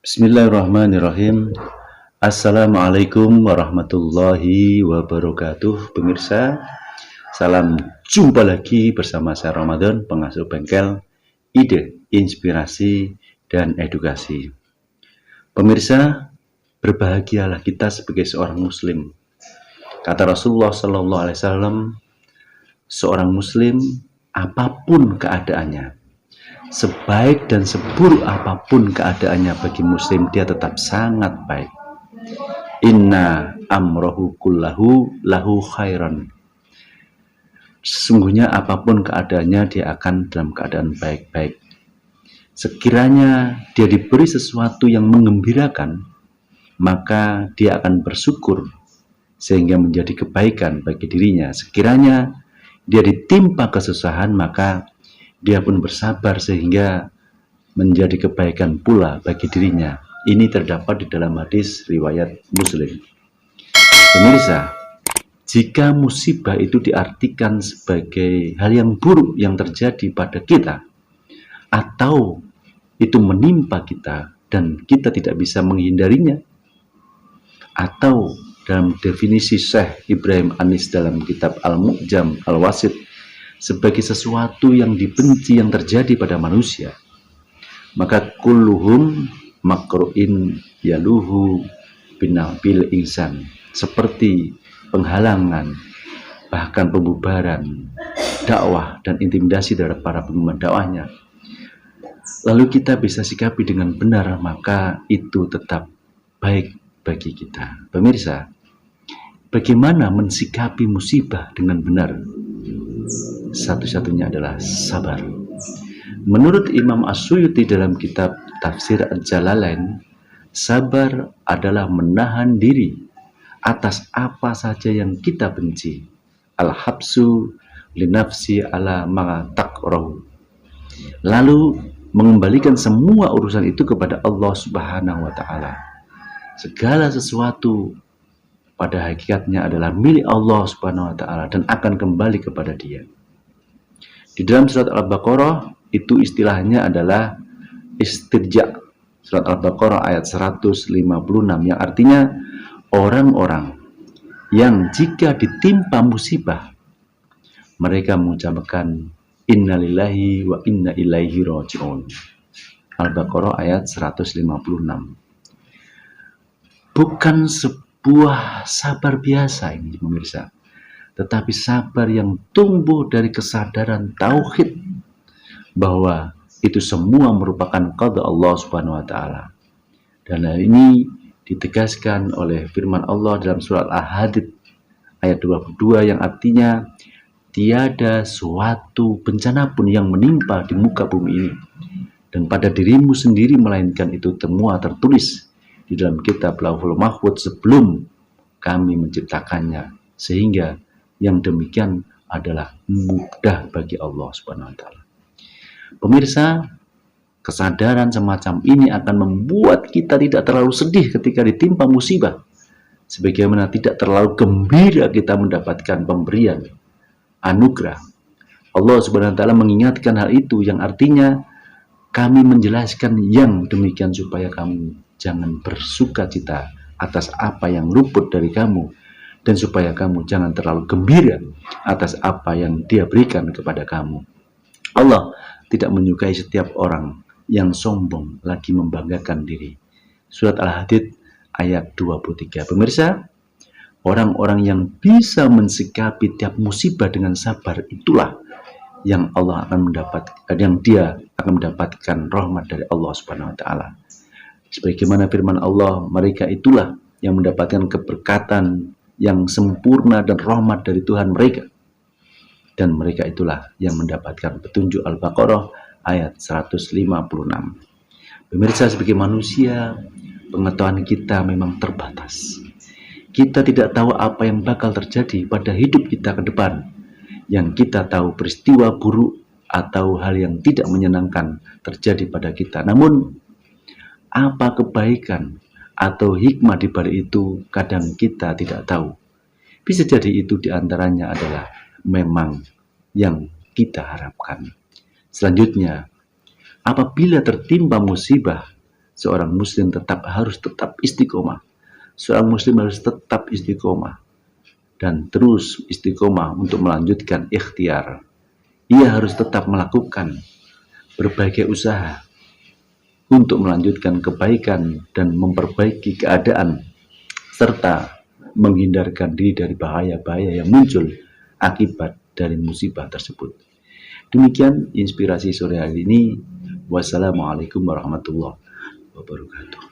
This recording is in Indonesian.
Bismillahirrahmanirrahim. Assalamualaikum warahmatullahi wabarakatuh. Pemirsa, salam jumpa lagi bersama saya Ramadan, pengasuh bengkel ide, inspirasi, dan edukasi. Pemirsa, berbahagialah kita sebagai seorang muslim. Kata Rasulullah Sallallahu Alaihi Wasallam, seorang muslim apapun keadaannya, sebaik dan seburuk apapun keadaannya bagi muslim, dia tetap sangat baik. Inna amrohu kullahu lahu khairan. Sesungguhnya apapun keadaannya, dia akan dalam keadaan baik-baik. Sekiranya dia diberi sesuatu yang menggembirakan, maka dia akan bersyukur sehingga menjadi kebaikan bagi dirinya. Sekiranya dia ditimpa kesusahan, maka dia pun bersabar sehingga menjadi kebaikan pula bagi dirinya. Ini terdapat di dalam hadis riwayat Muslim. Pemirsa, jika musibah itu diartikan sebagai hal yang buruk yang terjadi pada kita, atau itu menimpa kita dan kita tidak bisa menghindarinya, atau dalam definisi Syekh Ibrahim Anis dalam kitab Al-Mu'jam Al-Wasit, sebagai sesuatu yang dibenci yang terjadi pada manusia, maka kulluhum makru'in yaluhu binabil insan, seperti penghalangan, bahkan pembubaran dakwah dan intimidasi dari para penggemar dakwahnya, lalu kita bisa sikapi dengan benar, maka itu tetap baik bagi kita. Pemirsa, bagaimana mensikapi musibah dengan benar? Satu-satunya adalah sabar. Menurut Imam As-Suyuti dalam kitab Tafsir Al-Jalalain, sabar adalah menahan diri atas apa saja yang kita benci. Al-habsu linafsi ala ma takrahu. Lalu mengembalikan semua urusan itu kepada Allah Subhanahu wa taala. Segala sesuatu pada hakikatnya adalah milik Allah Subhanahu wa taala dan akan kembali kepada Dia. Di dalam surat Al-Baqarah itu istilahnya adalah istirja. Surat Al-Baqarah ayat 156 yang artinya orang-orang yang jika ditimpa musibah mereka mengucapkan innalillahi wa inna ilaihi raji'un. Al-Baqarah ayat 156. Bukan sebuah sabar biasa ini, pemirsa, tetapi sabar yang tumbuh dari kesadaran tauhid bahwa itu semua merupakan qada Allah Subhanahu wa taala. Dan hal ini ditegaskan oleh firman Allah dalam surat Al-Hadid ayat 22 yang artinya tiada suatu bencana pun yang menimpa di muka bumi ini dan pada dirimu sendiri melainkan itu semua tertulis di dalam kitab Lauhul Mahfuz sebelum kami menciptakannya, sehingga yang demikian adalah mudah bagi Allah Subhanahu wa taala. Pemirsa, kesadaran semacam ini akan membuat kita tidak terlalu sedih ketika ditimpa musibah, sebagaimana tidak terlalu gembira kita mendapatkan pemberian anugerah. Allah Subhanahu wa taala mengingatkan hal itu yang artinya kami menjelaskan yang demikian supaya kamu jangan bersuka cita atas apa yang luput dari kamu, dan supaya kamu jangan terlalu gembira atas apa yang Dia berikan kepada kamu. Allah tidak menyukai setiap orang yang sombong lagi membanggakan diri. Surat Al-Hadid ayat 23. Pemirsa, orang-orang yang bisa mensikapi tiap musibah dengan sabar, itulah yang Allah akan yang dia akan mendapatkan rahmat dari Allah Subhanahu wa taala. Sebagaimana firman Allah, mereka itulah yang mendapatkan keberkatan yang sempurna dan rahmat dari Tuhan mereka. Dan mereka itulah yang mendapatkan petunjuk. Al-Baqarah ayat 156. Pemirsa, sebagai manusia, pengetahuan kita memang terbatas. Kita tidak tahu apa yang bakal terjadi pada hidup kita ke depan. Yang kita tahu peristiwa buruk atau hal yang tidak menyenangkan terjadi pada kita. Namun, apa kebaikan atau hikmah di balik itu kadang kita tidak tahu. Bisa jadi itu diantaranya adalah memang yang kita harapkan. Selanjutnya, apabila tertimpa musibah, seorang muslim harus tetap istiqomah. Seorang muslim harus tetap istiqomah dan terus istiqomah untuk melanjutkan ikhtiar. Ia harus tetap melakukan berbagai usaha untuk melanjutkan kebaikan dan memperbaiki keadaan serta menghindarkan diri dari bahaya-bahaya yang muncul akibat dari musibah tersebut. Demikian inspirasi sore hari ini. Wassalamualaikum warahmatullahi wabarakatuh.